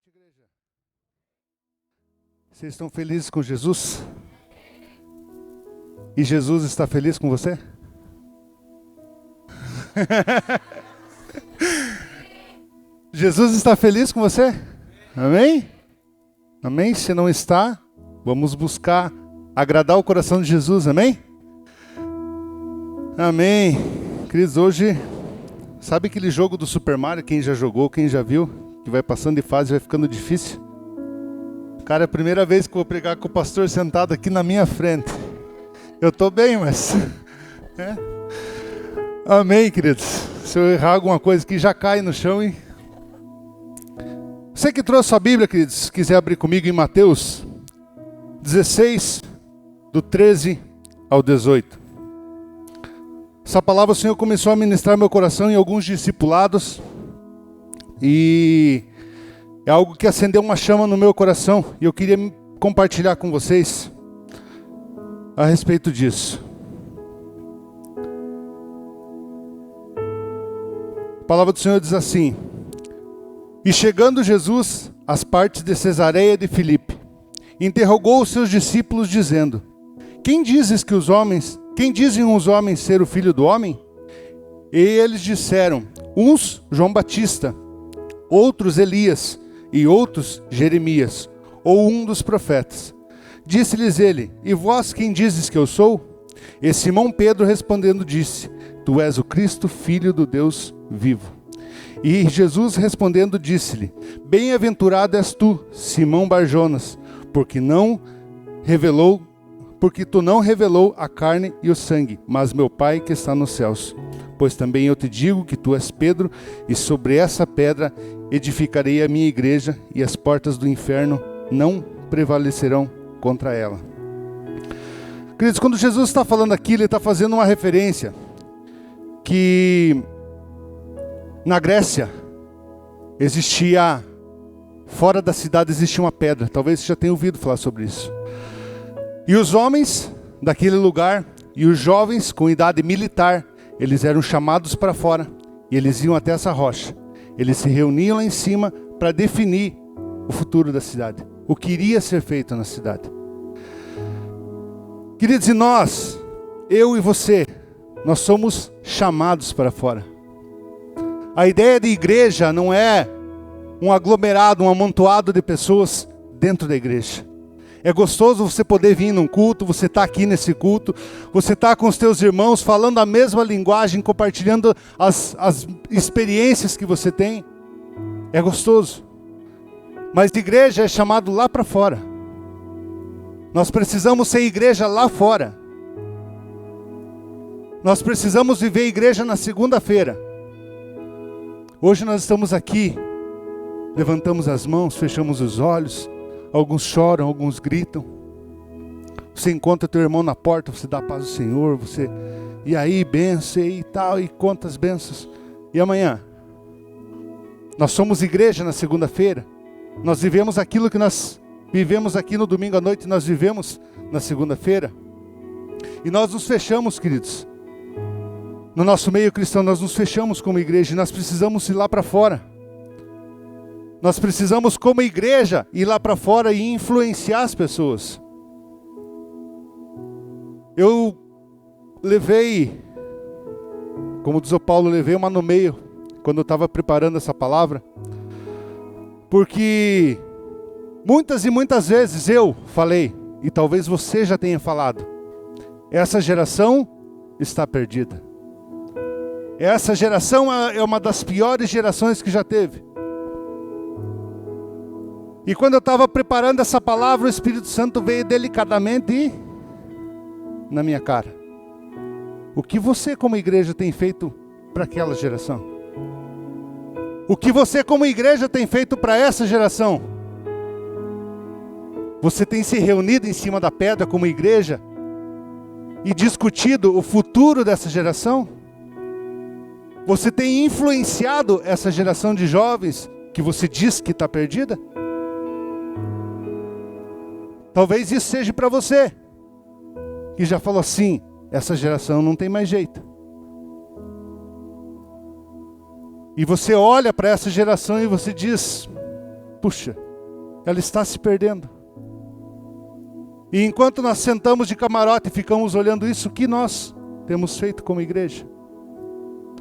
noite, igreja. Vocês estão felizes com Jesus? E Jesus está feliz com você? Jesus está feliz com você? Amém? Amém? Se não está, vamos buscar agradar o coração de Jesus, amém? Amém. Queridos, hoje, sabe aquele jogo do Super Mario, quem já jogou, quem já viu, que vai passando de fase e vai ficando difícil? Cara, é a primeira vez que eu vou pregar com o pastor sentado aqui na minha frente. Eu estou bem, mas... Amém, queridos. Se eu errar alguma coisa aqui, já cai no chão e... Você que trouxe sua Bíblia, queridos, se quiser abrir comigo em Mateus 16, do 13 ao 18. Essa palavra o Senhor começou a ministrar meu coração em alguns discipulados. E é algo que acendeu uma chama no meu coração. E eu queria compartilhar com vocês a respeito disso. A palavra do Senhor diz assim: E chegando Jesus às partes de Cesareia de Filipe, interrogou os seus discípulos dizendo: Quem dizem os homens ser o Filho do Homem? E eles disseram: uns João Batista, outros Elias, e outros Jeremias, ou um dos profetas. Disse-lhes ele: E vós quem dizes que eu sou? E Simão Pedro respondendo disse: Tu és o Cristo, Filho do Deus vivo. E Jesus respondendo disse-lhe: Bem-aventurado és tu, Simão Barjonas, porque tu não revelou a carne e o sangue, mas meu Pai que está nos céus. Pois também eu te digo que tu és Pedro, e sobre essa pedra edificarei a minha igreja, e as portas do inferno não prevalecerão contra ela. Queridos, quando Jesus está falando aqui, ele está fazendo uma referência que na Grécia existia, fora da cidade existia uma pedra. Talvez você já tenha ouvido falar sobre isso. E os homens daquele lugar e os jovens com idade militar, eles eram chamados para fora e eles iam até essa rocha. Eles se reuniam lá em cima para definir o futuro da cidade, o que iria ser feito na cidade. Queridos, e nós, eu e você, nós somos chamados para fora. A ideia de igreja não é um aglomerado, um amontoado de pessoas dentro da igreja. É gostoso você poder vir num culto, você está aqui nesse culto, você está com os teus irmãos falando a mesma linguagem, compartilhando as experiências que você tem. É gostoso. Mas igreja é chamado lá para fora. Nós precisamos ser igreja lá fora. Nós precisamos viver igreja na segunda-feira. Hoje nós estamos aqui, levantamos as mãos, fechamos os olhos. Alguns choram, alguns gritam. Você encontra teu irmão na porta, você dá a paz do Senhor, você... E aí, benção e tal, e quantas bênçãos. E amanhã? Nós somos igreja na segunda-feira. Nós vivemos aquilo que nós vivemos aqui no domingo à noite, nós vivemos na segunda-feira. E nós nos fechamos, queridos. No nosso meio cristão, nós nos fechamos como igreja e nós precisamos ir lá para fora. Nós precisamos, como igreja, ir lá para fora e influenciar as pessoas. Eu levei, como diz o Paulo, levei uma no meio, quando eu estava preparando essa palavra. Porque muitas e muitas vezes eu falei, e talvez você já tenha falado, essa geração está perdida. Essa geração é uma das piores gerações que já teve. E quando eu estava preparando essa palavra, o Espírito Santo veio delicadamente na minha cara. O que você como igreja tem feito para aquela geração? O que você como igreja tem feito para essa geração? Você tem se reunido em cima da pedra como igreja e discutido o futuro dessa geração? Você tem influenciado essa geração de jovens que você diz que está perdida? Talvez isso seja para você, que já falou assim, essa geração não tem mais jeito. E você olha para essa geração e você diz, puxa, ela está se perdendo. E enquanto nós sentamos de camarote e ficamos olhando isso, o que nós temos feito como igreja?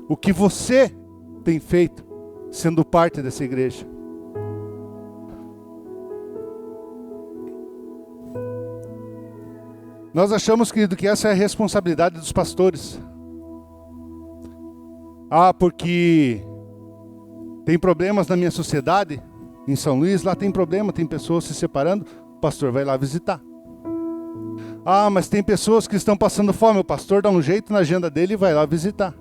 O que você tem feito sendo parte dessa igreja? Nós achamos, querido, que essa é a responsabilidade dos pastores. Porque tem problemas na minha sociedade, em São Luís, lá tem problema, tem pessoas se separando, o pastor vai lá visitar. Mas tem pessoas que estão passando fome, o pastor dá um jeito na agenda dele e vai lá visitar.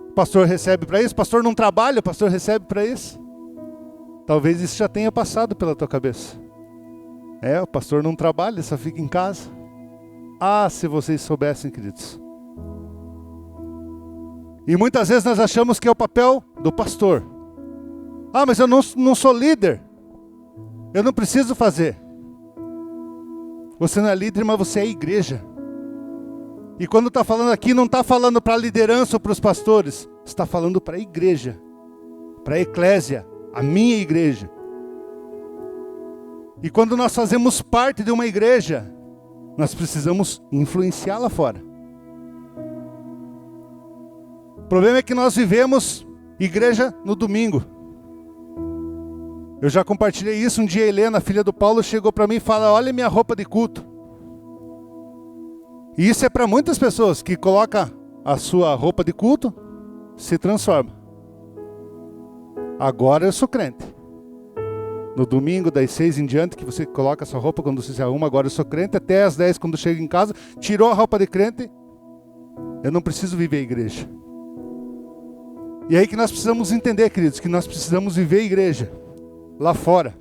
O pastor recebe para isso, o pastor não trabalha, o pastor recebe para isso. Talvez isso já tenha passado pela tua cabeça. O pastor não trabalha, só fica em casa. Se vocês soubessem, queridos. E muitas vezes nós achamos que é o papel do pastor. Mas eu não sou líder. Eu não preciso fazer. Você não é líder, mas você é igreja. E quando está falando aqui, não está falando para a liderança ou para os pastores. Está falando para a igreja. Para a eclésia, a minha igreja. E quando nós fazemos parte de uma igreja, nós precisamos influenciá-la fora. O problema é que nós vivemos igreja no domingo. Eu já compartilhei isso um dia. A Helena, filha do Paulo, chegou para mim e falou: olha minha roupa de culto. E isso é para muitas pessoas que colocam a sua roupa de culto, se transforma. Agora eu sou crente. No domingo, das 6 em diante, que você coloca a sua roupa quando você se arruma, agora eu sou crente. Até às 10, quando chego em casa, tirou a roupa de crente, eu não preciso viver a igreja. E aí que nós precisamos entender, queridos, que nós precisamos viver a igreja lá fora.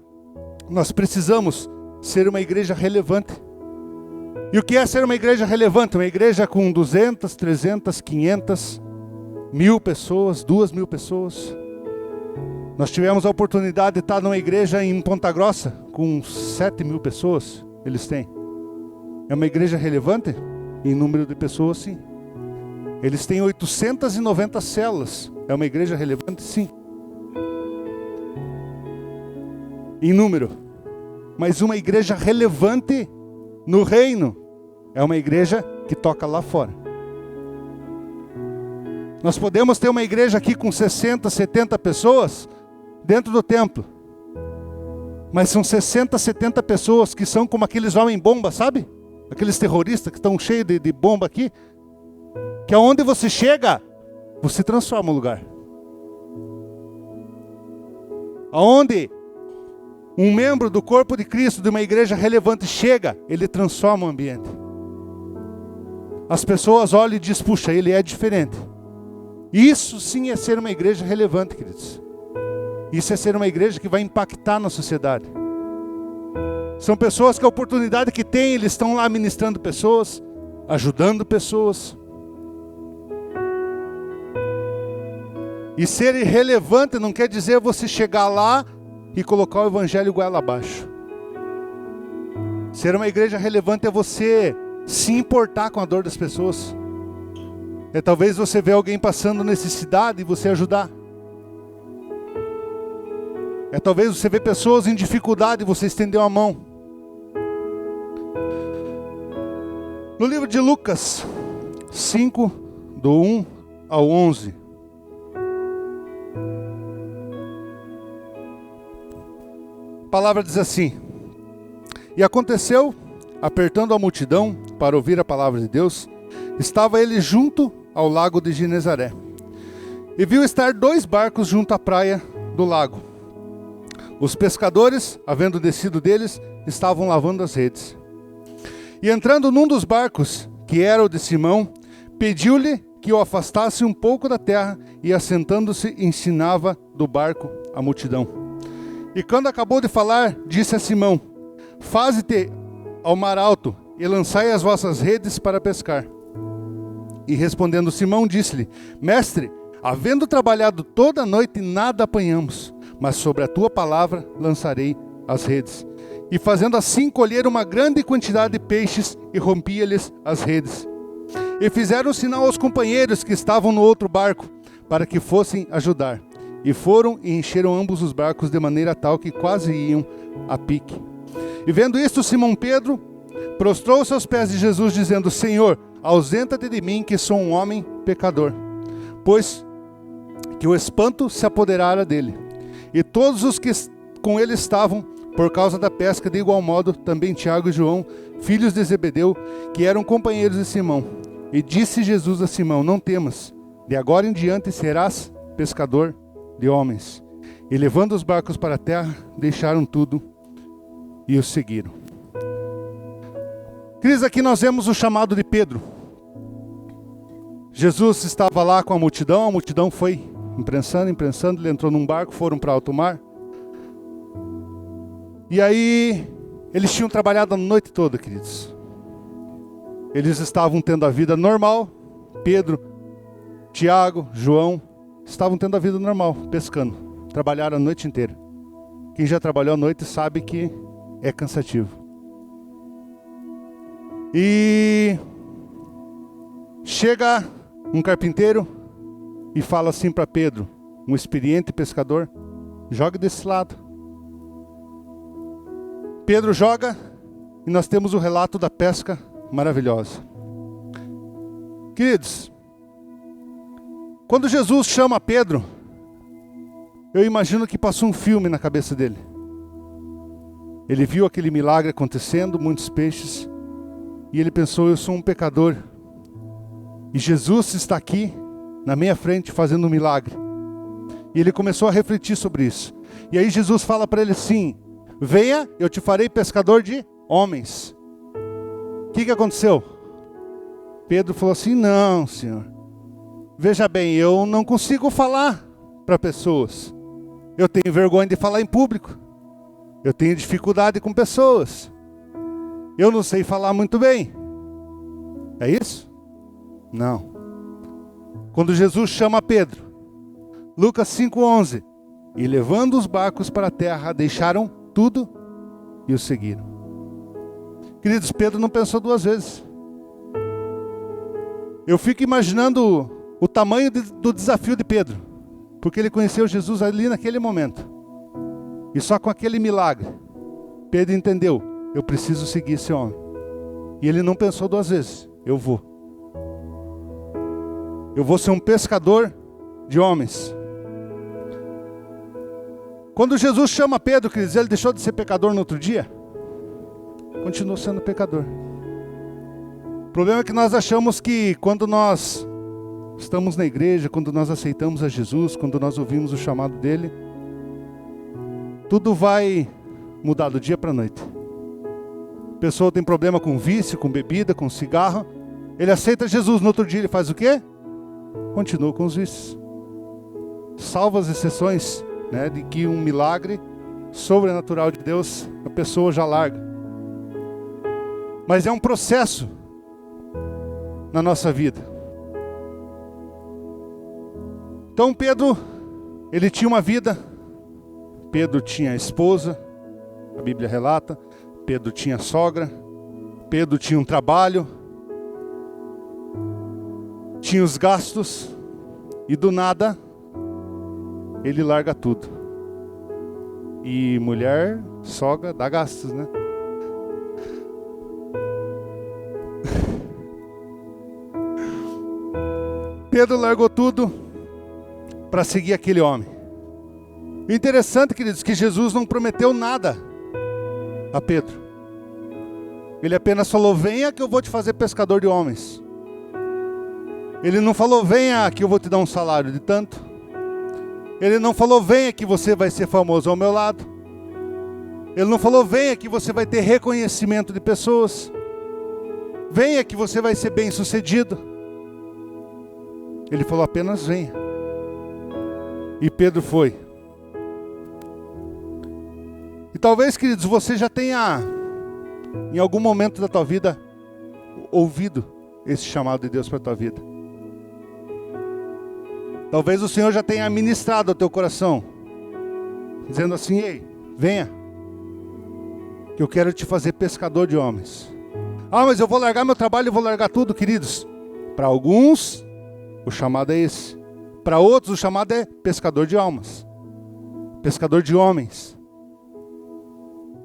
Nós precisamos ser uma igreja relevante. E o que é ser uma igreja relevante? Uma igreja com 200, 300, 500, 1.000 pessoas, 2.000 pessoas. Nós tivemos a oportunidade de estar numa igreja em Ponta Grossa com 7.000 pessoas. Eles têm. É uma igreja relevante? Em número de pessoas, sim. Eles têm 890 células. É uma igreja relevante? Sim. Em número. Mas uma igreja relevante no reino é uma igreja que toca lá fora. Nós podemos ter uma igreja aqui com 60, 70 pessoas dentro do templo. Mas são 60, 70 pessoas que são como aqueles homens-bomba, sabe? Aqueles terroristas que estão cheios de bomba aqui. Que aonde você chega, você transforma o lugar. Aonde um membro do corpo de Cristo, de uma igreja relevante, chega, ele transforma o ambiente. As pessoas olham e dizem: puxa, ele é diferente. Isso sim é ser uma igreja relevante, queridos. Isso é ser uma igreja que vai impactar na sociedade. São pessoas que a oportunidade que têm, eles estão lá ministrando pessoas, ajudando pessoas. E ser irrelevante não quer dizer você chegar lá e colocar o evangelho goela abaixo. Ser uma igreja relevante é você se importar com a dor das pessoas. É talvez você ver alguém passando necessidade e você ajudar. É talvez você ver pessoas em dificuldade e você estender uma mão. No livro de Lucas 5, do 1 ao 11. A palavra diz assim: e aconteceu, apertando a multidão para ouvir a palavra de Deus, estava ele junto ao lago de Genezaré. E viu estar 2 barcos junto à praia do lago. Os pescadores, havendo descido deles, estavam lavando as redes. E entrando num dos barcos, que era o de Simão, pediu-lhe que o afastasse um pouco da terra, e assentando-se ensinava do barco a multidão. E quando acabou de falar, disse a Simão: faze-te ao mar alto e lançai as vossas redes para pescar. E respondendo Simão, disse-lhe: mestre, havendo trabalhado toda a noite, nada apanhamos, mas sobre a tua palavra lançarei as redes. E fazendo assim, colheram uma grande quantidade de peixes, e rompia-lhes as redes. E fizeram sinal aos companheiros que estavam no outro barco, para que fossem ajudar. E foram e encheram ambos os barcos de maneira tal que quase iam a pique. E vendo isto, Simão Pedro prostrou-se aos pés de Jesus, dizendo: Senhor, ausenta-te de mim, que sou um homem pecador. Pois que o espanto se apoderara dele. E todos os que com ele estavam, por causa da pesca, de igual modo, também Tiago e João, filhos de Zebedeu, que eram companheiros de Simão. E disse Jesus a Simão: não temas, de agora em diante serás pescador de homens. E levando os barcos para a terra, deixaram tudo e o seguiram. Queridos, aqui nós vemos o chamado de Pedro. Jesus estava lá com a multidão foi imprensando, ele entrou num barco, foram para alto mar. E aí, eles tinham trabalhado a noite toda, queridos. Eles estavam tendo a vida normal. Pedro, Tiago, João, estavam tendo a vida normal, pescando. Trabalharam a noite inteira. Quem já trabalhou a noite sabe que é cansativo. E chega um carpinteiro e fala assim para Pedro, um experiente pescador: joga desse lado. Pedro joga e nós temos o relato da pesca maravilhosa. Queridos, quando Jesus chama Pedro, eu imagino que passou um filme na cabeça dele. Ele viu aquele milagre acontecendo, muitos peixes, e ele pensou: eu sou um pecador, e Jesus está aqui na minha frente fazendo um milagre. E ele começou a refletir sobre isso. E aí Jesus fala para ele assim: venha, eu te farei pescador de homens. O que aconteceu? Pedro falou assim: não, Senhor, veja bem, eu não consigo falar para pessoas. Eu tenho vergonha de falar em público. Eu tenho dificuldade com pessoas. Eu não sei falar muito bem. É isso? Não. Quando Jesus chama Pedro, Lucas 5:11, e levando os barcos para a terra, deixaram tudo e o seguiram. Queridos, Pedro não pensou duas vezes. Eu fico imaginando o tamanho do desafio de Pedro, porque ele conheceu Jesus ali naquele momento. E só com aquele milagre, Pedro entendeu: eu preciso seguir esse homem. E ele não pensou duas vezes: eu vou ser um pescador de homens. Quando Jesus chama Pedro, queridos, ele deixou de ser pecador no outro dia? Continuou sendo pecador. O problema é que nós achamos que quando nós estamos na igreja, quando nós aceitamos a Jesus, quando nós ouvimos o chamado dele, tudo vai mudar do dia para a noite. A pessoa tem problema com vício, com bebida, com cigarro, ele aceita Jesus, no outro dia ele faz o quê? Continua com os vícios. Salvo as exceções, né, de que um milagre sobrenatural de Deus, a pessoa já larga. Mas é um processo na nossa vida. Então Pedro, ele tinha uma vida. Pedro tinha esposa, a Bíblia relata. Pedro tinha sogra. Pedro tinha um trabalho. Tinha os gastos. E do nada, ele larga tudo. E mulher, sogra, dá gastos, né? Pedro largou tudo para seguir aquele homem. O interessante, queridos, que Jesus não prometeu nada a Pedro. Ele apenas falou: venha que eu vou te fazer pescador de homens. Ele não falou: venha que eu vou te dar um salário de tanto. Ele não falou: venha que você vai ser famoso ao meu lado. Ele não falou: venha que você vai ter reconhecimento de pessoas. Venha que você vai ser bem sucedido. Ele falou apenas: venha. E Pedro foi. E talvez, queridos, você já tenha, em algum momento da tua vida, ouvido esse chamado de Deus para a tua vida. Talvez o Senhor já tenha ministrado ao teu coração, dizendo assim: ei, venha, que eu quero te fazer pescador de homens. Ah, mas eu vou largar meu trabalho, eu vou largar tudo, queridos. Para alguns, o chamado é esse. Para outros, o chamado é pescador de almas, pescador de homens.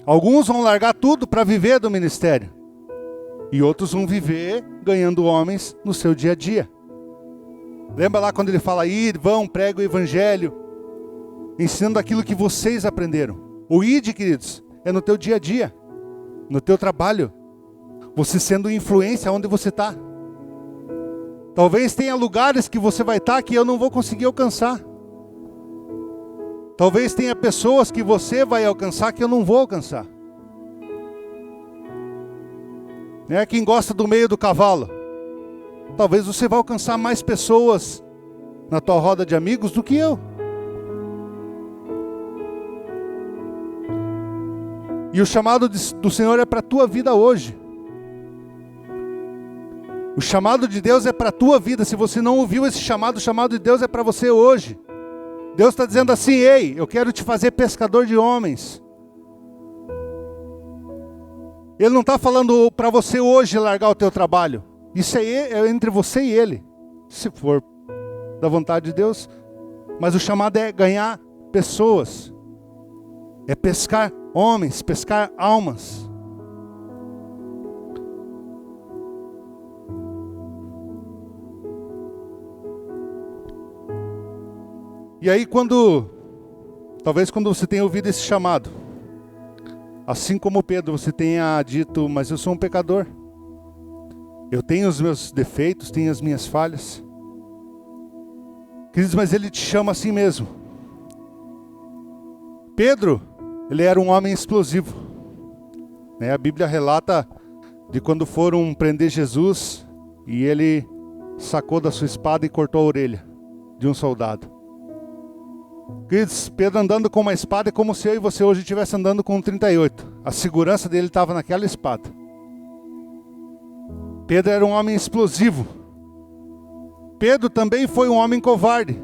Alguns vão largar tudo para viver do ministério. E outros vão viver ganhando homens no seu dia a dia. Lembra lá quando ele fala, vão, prega o evangelho, ensinando aquilo que vocês aprenderam. O ide, queridos, é no teu dia a dia, no teu trabalho. Você sendo influência onde você está. Talvez tenha lugares que você vai estar que eu não vou conseguir alcançar. Talvez tenha pessoas que você vai alcançar que eu não vou alcançar. Quem gosta do meio do cavalo, talvez você vai alcançar mais pessoas na tua roda de amigos do que eu. E o chamado do Senhor é para a tua vida hoje. O chamado de Deus é para a tua vida. Se você não ouviu esse chamado, o chamado de Deus é para você hoje. Deus está dizendo assim, ei, eu quero te fazer pescador de homens. Ele não está falando para você hoje largar o teu trabalho. Isso é entre você e Ele, se for da vontade de Deus. Mas o chamado é ganhar pessoas. É pescar homens, pescar almas. E aí talvez quando você tenha ouvido esse chamado, assim como Pedro, você tenha dito, mas eu sou um pecador. Eu tenho os meus defeitos, tenho as minhas falhas. Queridos, mas ele te chama assim mesmo. Pedro, ele era um homem explosivo. A Bíblia relata de quando foram prender Jesus e ele sacou da sua espada e cortou a orelha de um soldado. Queridos, Pedro andando com uma espada é como se eu e você hoje estivesse andando com um 38. A segurança dele estava naquela espada. Pedro era um homem explosivo. Pedro também foi um homem covarde.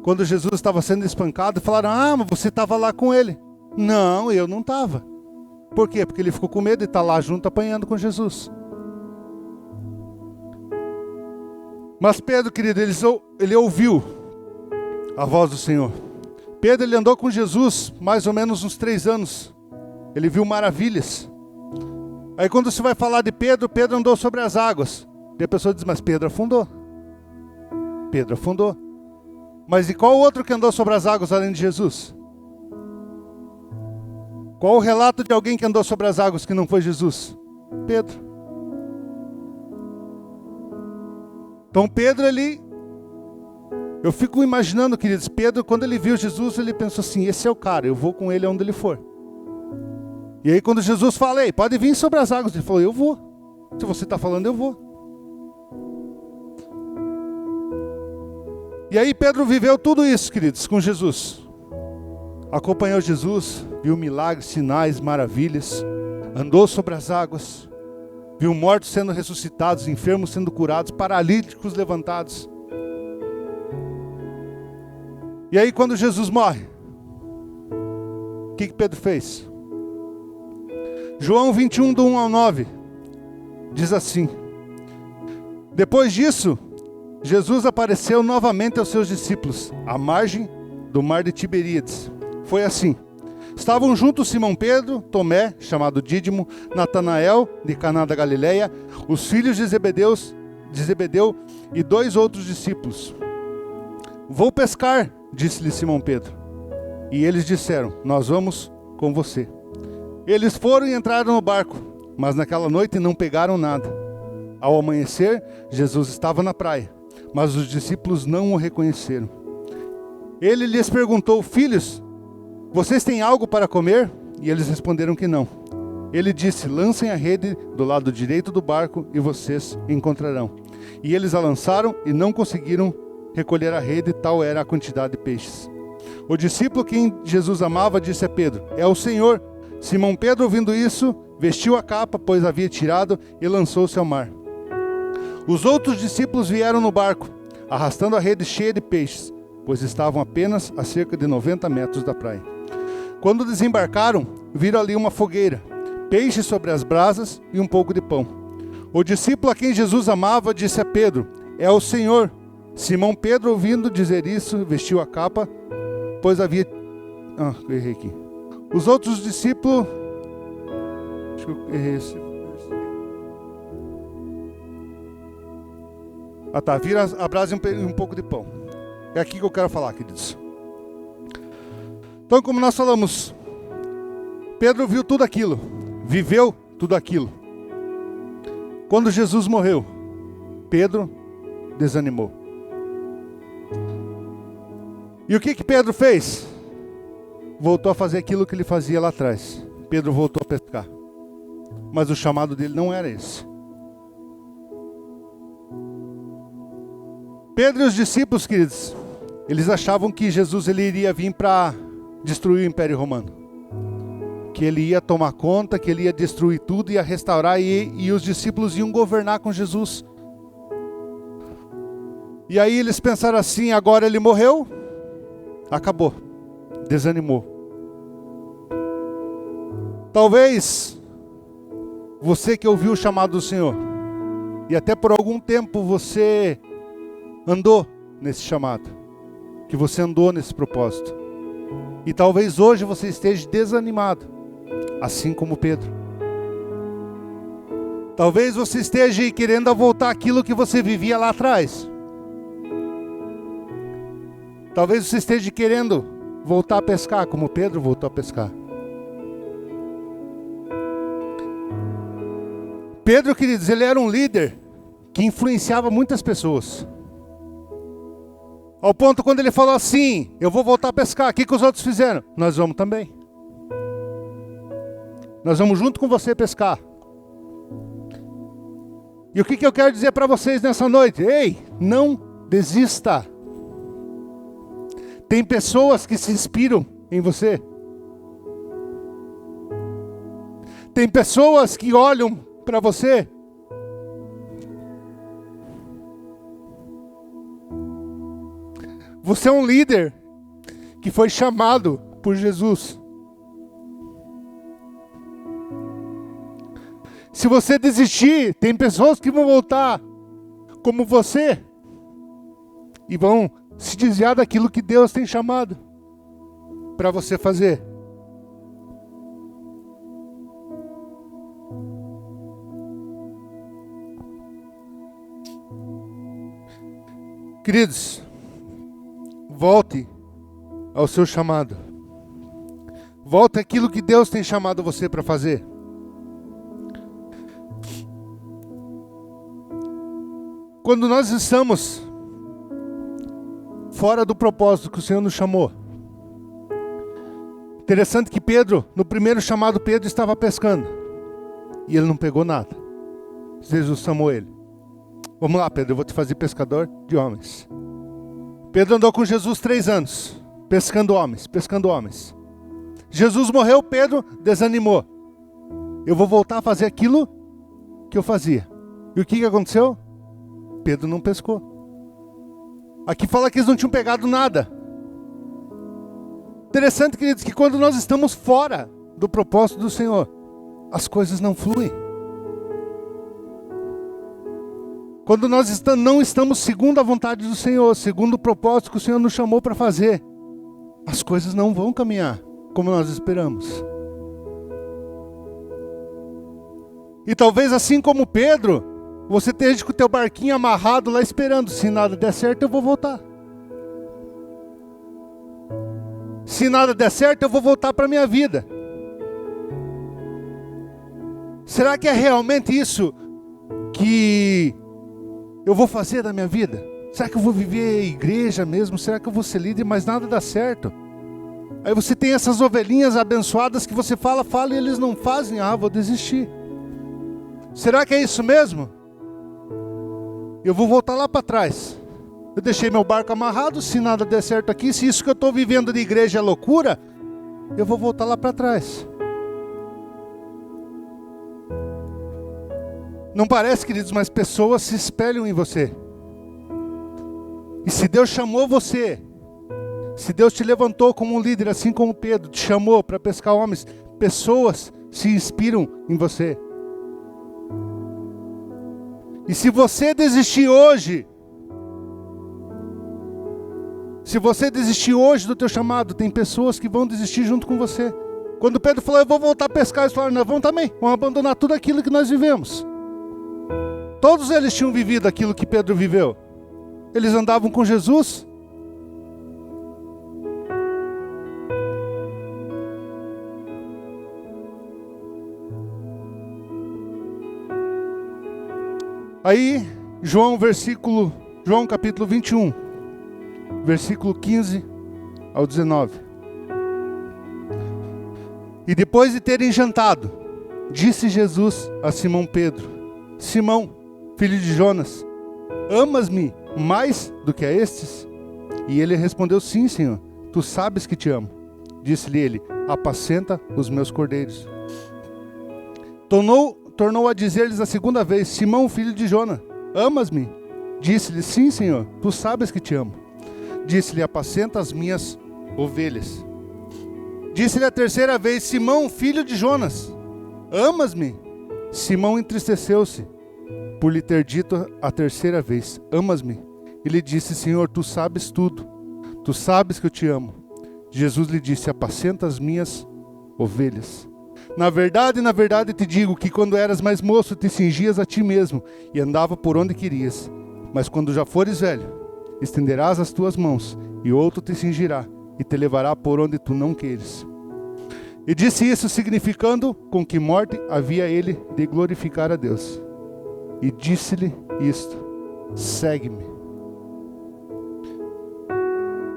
Quando Jesus estava sendo espancado, falaram, mas você estava lá com ele. Não, eu não estava. Por quê? Porque ele ficou com medo de estar lá junto apanhando com Jesus. Mas Pedro, querido, ele ouviu a voz do Senhor. Pedro, ele andou com Jesus mais ou menos uns 3 anos. Ele viu maravilhas. Aí quando você vai falar de Pedro, Pedro andou sobre as águas. E a pessoa diz, mas Pedro afundou. Pedro afundou. Mas e qual outro que andou sobre as águas além de Jesus? Qual o relato de alguém que andou sobre as águas que não foi Jesus? Pedro. Então Pedro, eu fico imaginando, queridos, Pedro, quando ele viu Jesus, ele pensou assim, esse é o cara, eu vou com ele aonde ele for. E aí quando Jesus fala, ei, pode vir sobre as águas, ele falou, eu vou. Se você está falando, eu vou. E aí Pedro viveu tudo isso, queridos, com Jesus. Acompanhou Jesus, viu milagres, sinais, maravilhas, andou sobre as águas, viu mortos sendo ressuscitados, enfermos sendo curados, paralíticos levantados. E aí quando Jesus morre, o que Pedro fez? João 21, do 1 ao 9, diz assim, depois disso, Jesus apareceu novamente aos seus discípulos, à margem do mar de Tiberíades. Foi assim, estavam juntos Simão Pedro, Tomé, chamado Dídimo, Natanael, de Caná da Galileia, os filhos de Zebedeu e 2 outros discípulos. Vou pescar, disse-lhe Simão Pedro. E eles disseram, nós vamos com você. Eles foram e entraram no barco, mas naquela noite não pegaram nada. Ao amanhecer, Jesus estava na praia, mas os discípulos não o reconheceram. Ele lhes perguntou, filhos, vocês têm algo para comer? E eles responderam que não. Ele disse, lancem a rede do lado direito do barco e vocês encontrarão. E eles a lançaram e não conseguiram recolher a rede, tal era a quantidade de peixes. O discípulo quem Jesus amava disse a Pedro, é o Senhor. Simão Pedro, ouvindo isso, vestiu a capa, pois havia tirado, e lançou-se ao mar. Os outros discípulos vieram no barco, arrastando a rede cheia de peixes, pois estavam apenas a cerca de 90 metros da praia. Quando desembarcaram, viram ali uma fogueira, peixes sobre as brasas e um pouco de pão. O discípulo a quem Jesus amava disse a Pedro, é o Senhor. Simão Pedro, ouvindo dizer isso, vestiu a capa, pois havia... eu errei aqui. Os outros discípulos... Acho que eu errei esse... Vira a brasa e um pouco de pão. É aqui que eu quero falar, queridos. Então, como nós falamos, Pedro viu tudo aquilo, viveu tudo aquilo. Quando Jesus morreu, Pedro desanimou. E o que Pedro fez? Voltou a fazer aquilo que ele fazia lá atrás. Pedro voltou a pescar. Mas o chamado dele não era esse. Pedro e os discípulos, queridos, eles achavam que Jesus ele iria vir para destruir o Império Romano. Que ele ia tomar conta, que ele ia destruir tudo, ia restaurar e os discípulos iam governar com Jesus. E aí eles pensaram assim, agora ele morreu, acabou, desanimou. Talvez você que ouviu o chamado do Senhor, e até por algum tempo você andou nesse chamado, que você andou nesse propósito, e talvez hoje você esteja desanimado, assim como Pedro. Talvez você esteja querendo voltar àquilo que você vivia lá atrás. Talvez você esteja querendo voltar a pescar, como Pedro voltou a pescar. Pedro, queridos, ele era um líder que influenciava muitas pessoas. Ao ponto quando ele falou assim, eu vou voltar a pescar, o que os outros fizeram? Nós vamos também. Nós vamos junto com você pescar. E o que eu quero dizer para vocês nessa noite? Ei, não desista. Tem pessoas que se inspiram em você. Tem pessoas que olham para você. Você é um líder que foi chamado por Jesus. Se você desistir, tem pessoas que vão voltar como você e vão se desviar daquilo que Deus tem chamado para você fazer. Queridos, volte ao seu chamado. Volte àquilo que Deus tem chamado você para fazer. Quando nós estamos fora do propósito que o Senhor nos chamou. Interessante que Pedro, no primeiro chamado, Pedro estava pescando. E ele não pegou nada. Jesus chamou ele. Vamos lá, Pedro, eu vou te fazer pescador de homens. Pedro andou com Jesus 3 anos, pescando homens, pescando homens. Jesus morreu, Pedro desanimou. Eu vou voltar a fazer aquilo que eu fazia. E o que aconteceu? Pedro não pescou. Aqui fala que eles não tinham pegado nada. Interessante, queridos, que quando nós estamos fora do propósito do Senhor, as coisas não fluem. Quando nós não estamos segundo a vontade do Senhor, segundo o propósito que o Senhor nos chamou para fazer, as coisas não vão caminhar como nós esperamos. E talvez assim como Pedro, você esteja com o teu barquinho amarrado lá esperando. Se nada der certo, eu vou voltar. Se nada der certo, eu vou voltar para a minha vida. Será que é realmente isso que eu vou fazer da minha vida? Será que eu vou viver igreja mesmo? Será que eu vou ser líder, mas nada dá certo? Aí você tem essas ovelhinhas abençoadas que você fala e eles não fazem. Vou desistir. Será que é isso mesmo? Eu vou voltar lá para trás. Eu deixei meu barco amarrado, se nada der certo aqui, se isso que eu estou vivendo de igreja é loucura, eu vou voltar lá para trás. Não parece, queridos, mas pessoas se espelham em você. E se Deus chamou você, se Deus te levantou como um líder, assim como Pedro te chamou para pescar homens, pessoas se inspiram em você. E se você desistir hoje, Se você desistir hoje do teu chamado, tem pessoas que vão desistir junto com você. Quando Pedro falou, eu vou voltar a pescar, eles falaram, nós vamos também. Vamos abandonar tudo aquilo que nós vivemos. Todos eles tinham vivido aquilo que Pedro viveu. Eles andavam com Jesus. Aí, João capítulo 21, versículo 15 ao 19. E depois de terem jantado, disse Jesus a Simão Pedro, Simão, filho de Jonas, amas-me mais do que a estes? E ele respondeu, sim, Senhor, tu sabes que te amo. Disse-lhe ele, apacenta os meus cordeiros. Tornou a dizer-lhes a segunda vez, Simão, filho de Jonas, amas-me? Disse-lhe, sim, Senhor, tu sabes que te amo. Disse-lhe, apacenta as minhas ovelhas. Disse-lhe a terceira vez, Simão, filho de Jonas, amas-me? Simão entristeceu-se por lhe ter dito a terceira vez, amas-me? E lhe disse, Senhor, tu sabes tudo, tu sabes que eu te amo. Jesus lhe disse, apacenta as minhas ovelhas. Na verdade te digo que quando eras mais moço, te cingias a ti mesmo e andava por onde querias. Mas quando já fores velho, estenderás as tuas mãos e outro te cingirá e te levará por onde tu não queres. E disse isso significando com que morte havia ele de glorificar a Deus. E disse-lhe isto, segue-me.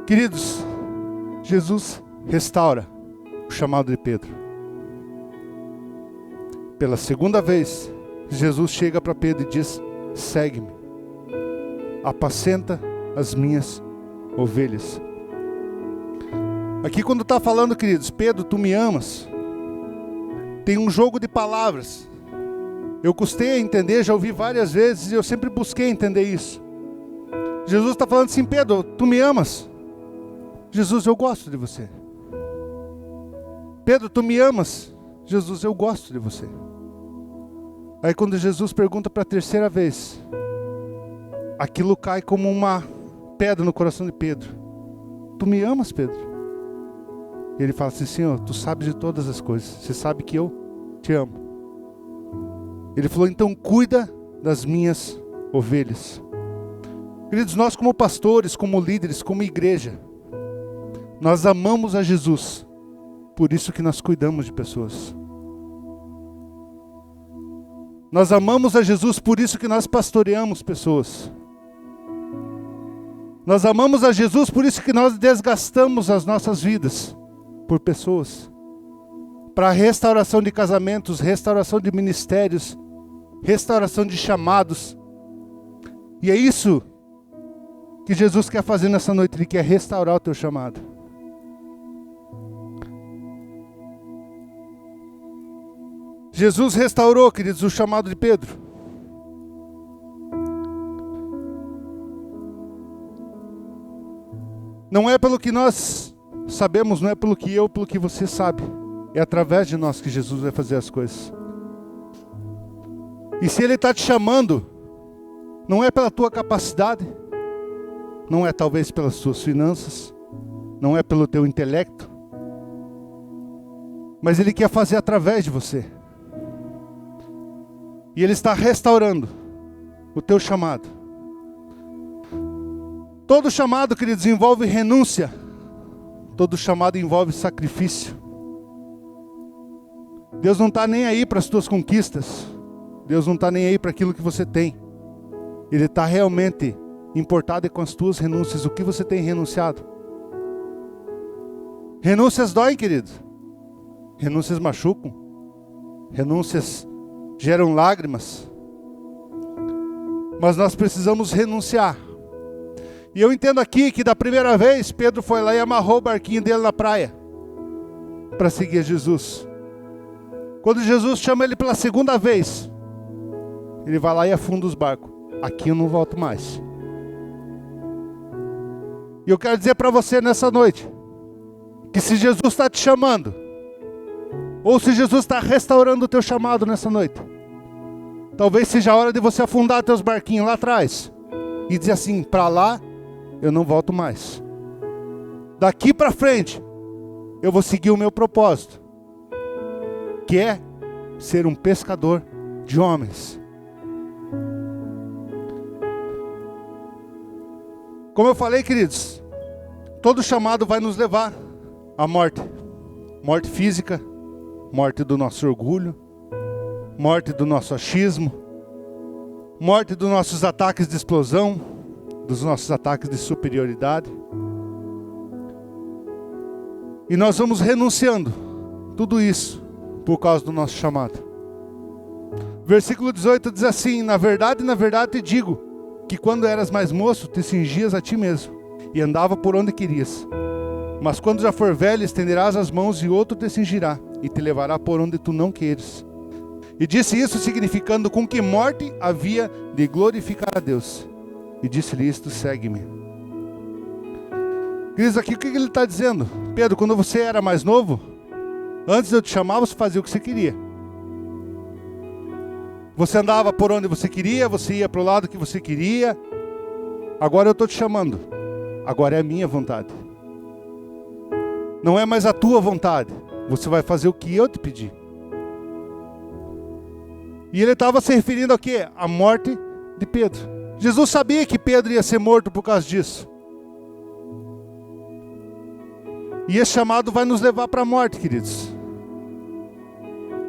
Queridos, Jesus restaura o chamado de Pedro. Pela segunda vez, Jesus chega para Pedro e diz, segue-me, apacenta as minhas ovelhas. Aqui quando está falando, queridos, Pedro, tu me amas, tem um jogo de palavras. Eu custei a entender, já ouvi várias vezes e eu sempre busquei entender isso. Jesus está falando assim, Pedro, tu me amas? Jesus, eu gosto de você. Pedro, tu me amas? Jesus, eu gosto de você. Aí quando Jesus pergunta para a terceira vez, aquilo cai como uma pedra no coração de Pedro. Tu me amas, Pedro? E ele fala assim, Senhor, tu sabes de todas as coisas. Você sabe que eu te amo. Ele falou, então cuida das minhas ovelhas. Queridos, nós como pastores, como líderes, como igreja, nós amamos a Jesus. Por isso que nós cuidamos de pessoas. Nós amamos a Jesus, por isso que nós pastoreamos pessoas. Nós amamos a Jesus, por isso que nós desgastamos as nossas vidas por pessoas. Para restauração de casamentos, restauração de ministérios, restauração de chamados. E é isso que Jesus quer fazer nessa noite, Ele quer restaurar o teu chamado. Jesus restaurou, queridos, o chamado de Pedro. Não é pelo que nós sabemos, não é pelo que você sabe. É através de nós que Jesus vai fazer as coisas. E se Ele está te chamando, não é pela tua capacidade, não é talvez pelas tuas finanças, não é pelo teu intelecto, mas Ele quer fazer através de você. E Ele está restaurando o teu chamado. Todo chamado, queridos, envolve renúncia. Todo chamado envolve sacrifício. Deus não está nem aí para as tuas conquistas. Deus não está nem aí para aquilo que você tem. Ele está realmente importado com as tuas renúncias. O que você tem renunciado? Renúncias doem, queridos. Renúncias machucam. Renúncias geram lágrimas. Mas nós precisamos renunciar. E eu entendo aqui que da primeira vez Pedro foi lá e amarrou o barquinho dele na praia para seguir Jesus. Quando Jesus chama ele pela segunda vez, ele vai lá e afunda os barcos. Aqui eu não volto mais. E eu quero dizer para você nessa noite, que se Jesus está te chamando, ou se Jesus está restaurando o teu chamado nessa noite, talvez seja a hora de você afundar teus barquinhos lá atrás e dizer assim, para lá eu não volto mais. Daqui para frente, eu vou seguir o meu propósito, que é ser um pescador de homens. Como eu falei, queridos, todo chamado vai nos levar à morte. Morte física, morte do nosso orgulho, morte do nosso achismo, morte dos nossos ataques de explosão, dos nossos ataques de superioridade. E nós vamos renunciando tudo isso por causa do nosso chamado. Versículo 18 diz assim: na verdade te digo, que quando eras mais moço, te cingias a ti mesmo, e andava por onde querias. Mas quando já for velho, estenderás as mãos, e outro te cingirá, e te levará por onde tu não queres. E disse isso, significando com que morte havia de glorificar a Deus. E disse-lhe isto: segue-me. Queridos, aqui o que ele está dizendo? Pedro, quando você era mais novo, antes de eu te chamar, você fazia o que você queria. Você andava por onde você queria, você ia para o lado que você queria. Agora eu estou te chamando. Agora é a minha vontade. Não é mais a tua vontade. Você vai fazer o que eu te pedi. E ele estava se referindo ao quê? À morte de Pedro. Jesus sabia que Pedro ia ser morto por causa disso. E esse chamado vai nos levar para a morte, queridos.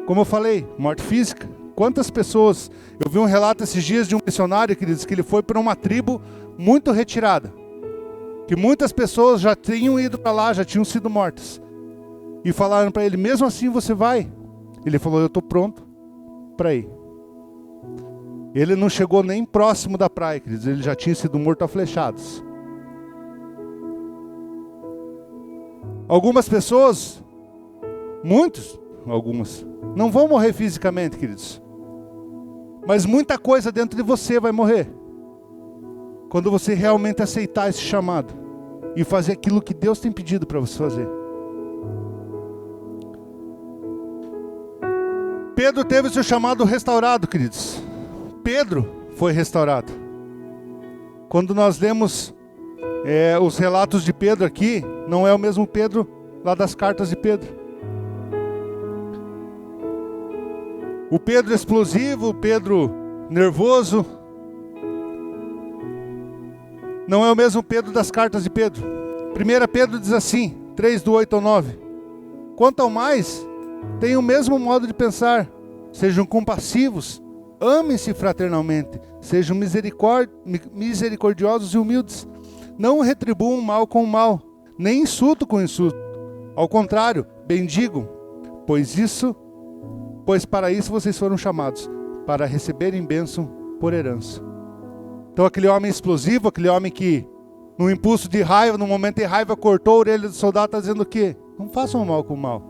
Como eu falei, morte física. Quantas pessoas... Eu vi um relato esses dias de um missionário, queridos, que ele foi para uma tribo muito retirada. Que muitas pessoas já tinham ido para lá, já tinham sido mortas. E falaram para ele: mesmo assim você vai? Ele falou: eu estou pronto para ir. Ele não chegou nem próximo da praia, queridos. Ele já tinha sido morto a flechadas. Algumas pessoas, algumas, não vão morrer fisicamente, queridos. Mas muita coisa dentro de você vai morrer. Quando você realmente aceitar esse chamado e fazer aquilo que Deus tem pedido para você fazer. Pedro teve o seu chamado restaurado, queridos. Pedro foi restaurado. Quando nós lemos os relatos de Pedro aqui, não é o mesmo Pedro lá das cartas de Pedro. O Pedro explosivo, o Pedro nervoso, não é o mesmo Pedro das cartas de Pedro. 1 Pedro diz assim, 3 do 8 ao 9. Quanto ao mais, tenham o mesmo modo de pensar, sejam compassivos, amem-se fraternalmente, sejam misericordiosos e humildes. Não retribuam mal com mal, nem insulto com insulto. Ao contrário, bendigam, pois para isso vocês foram chamados, para receberem bênção por herança. Então aquele homem explosivo, aquele homem que no impulso de raiva, no momento de raiva, cortou a orelha do soldado, está dizendo o quê? Não façam mal com mal.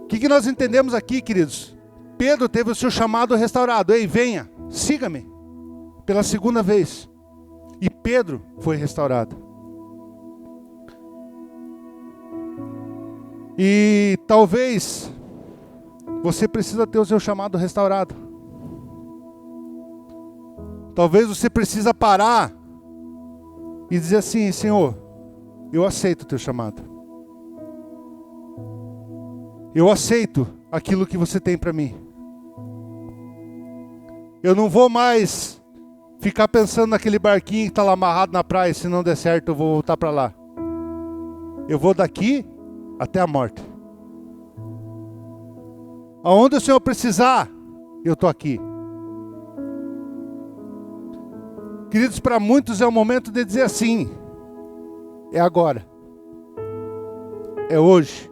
O que nós entendemos aqui, queridos? Pedro teve o seu chamado restaurado. Ei, venha, siga-me. Pela segunda vez. E Pedro foi restaurado. E talvez você precisa ter o seu chamado restaurado. Talvez você precisa parar e dizer assim: Senhor, eu aceito o teu chamado. Eu aceito aquilo que você tem para mim. Eu não vou mais ficar pensando naquele barquinho que está lá amarrado na praia. Se não der certo, eu vou voltar para lá. Eu vou daqui até a morte. Aonde o Senhor precisar, eu estou aqui. Queridos, para muitos é o momento de dizer assim: é agora. É hoje.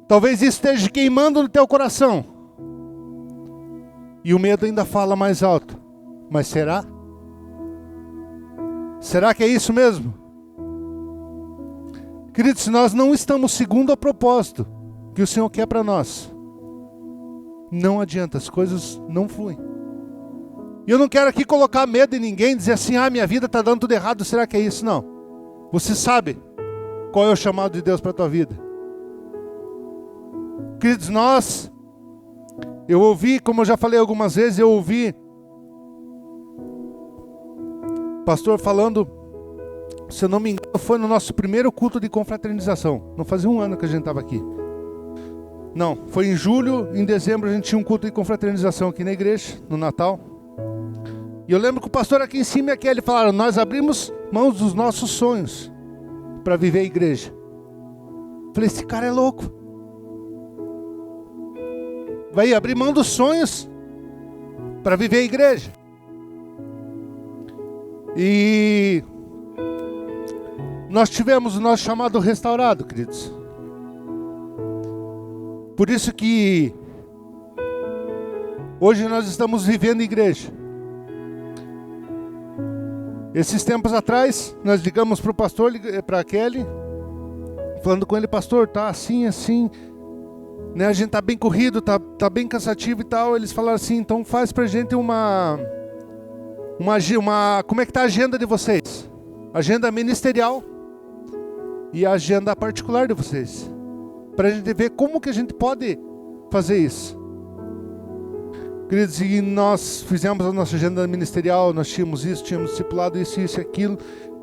Talvez isso esteja queimando no teu coração. E o medo ainda fala mais alto. Mas será? Será que é isso mesmo? Queridos, se nós não estamos segundo o propósito que o Senhor quer para nós, não adianta, as coisas não fluem. E eu não quero aqui colocar medo em ninguém, dizer assim: minha vida está dando tudo errado, será que é isso? Não. Você sabe qual é o chamado de Deus para a tua vida. Queridos, eu ouvi, como eu já falei algumas vezes, eu ouvi pastor falando, se eu não me engano, foi no nosso primeiro culto de confraternização. Não fazia um ano que a gente estava aqui. Não, foi em julho, em dezembro a gente tinha um culto de confraternização aqui na igreja, no Natal. E eu lembro que o pastor aqui em cima e aqui, ele falaram, nós abrimos mãos dos nossos sonhos para viver a igreja. Falei, esse cara é louco. Vai abrir mão dos sonhos para viver a igreja. E nós tivemos o nosso chamado restaurado, queridos. Por isso que hoje nós estamos vivendo igreja. Esses tempos atrás, nós ligamos para o pastor, para a Kelly, falando com ele, pastor, tá assim, né? A gente tá bem corrido, tá bem cansativo e tal. Eles falaram assim, então faz pra gente uma como é que tá a agenda de vocês? Agenda ministerial e a agenda particular de vocês. Pra gente ver como que a gente pode fazer isso. Queridos, e nós fizemos a nossa agenda ministerial, nós tínhamos isso, tínhamos discipulado isso e aquilo.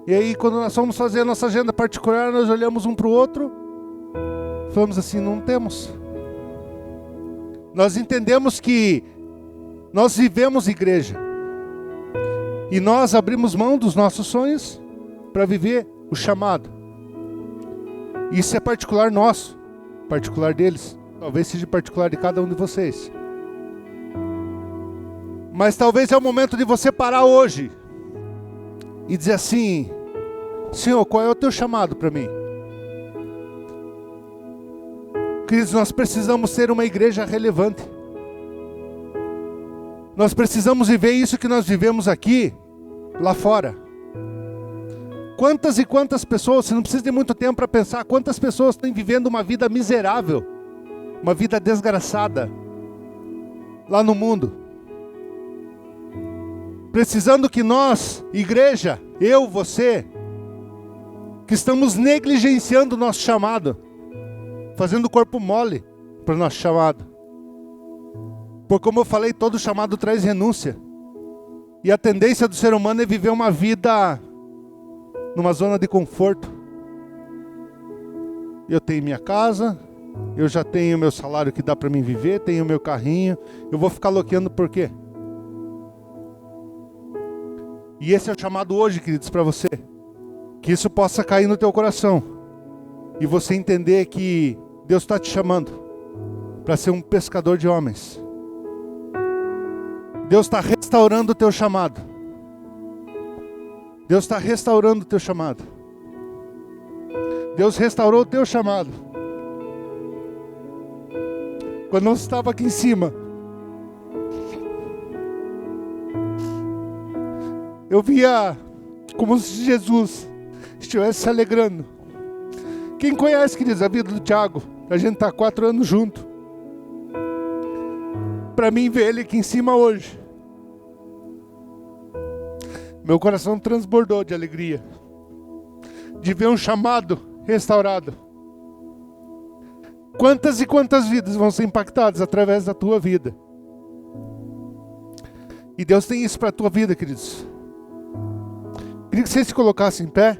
E aí quando nós fomos fazer a nossa agenda particular, nós olhamos um pro outro, falamos assim, não temos. Nós entendemos que nós vivemos igreja. E nós abrimos mão dos nossos sonhos para viver o chamado. Isso é particular nosso, particular deles. Talvez seja particular de cada um de vocês. Mas talvez é o momento de você parar hoje e dizer assim, Senhor, qual é o teu chamado para mim? Queridos, nós precisamos ser uma igreja relevante. Nós precisamos viver isso que nós vivemos aqui, lá fora. Quantas e quantas pessoas, você não precisa de muito tempo para pensar, quantas pessoas estão vivendo uma vida miserável, uma vida desgraçada, lá no mundo. Precisando que nós, igreja, eu, você, que estamos negligenciando o nosso chamado, fazendo o corpo mole para o nosso chamado. Porque como eu falei, todo chamado traz renúncia. E a tendência do ser humano é viver uma vida numa zona de conforto. Eu tenho minha casa, eu já tenho meu salário que dá para mim viver, tenho meu carrinho, eu vou ficar loqueando por quê? E esse é o chamado hoje, queridos, para você. Que isso possa cair no teu coração. E você entender que Deus está te chamando para ser um pescador de homens. Deus está restaurando o teu chamado. Deus está restaurando o teu chamado. Deus restaurou o teu chamado. Quando nós estávamos aqui em cima, eu via como se Jesus estivesse se alegrando. Quem conhece, queridos, a vida do Thiago? A gente está 4 anos junto. Para mim ver ele aqui em cima hoje, meu coração transbordou de alegria. De ver um chamado restaurado. Quantas e quantas vidas vão ser impactadas através da tua vida. E Deus tem isso para a tua vida, queridos. Queria que vocês se colocassem em pé.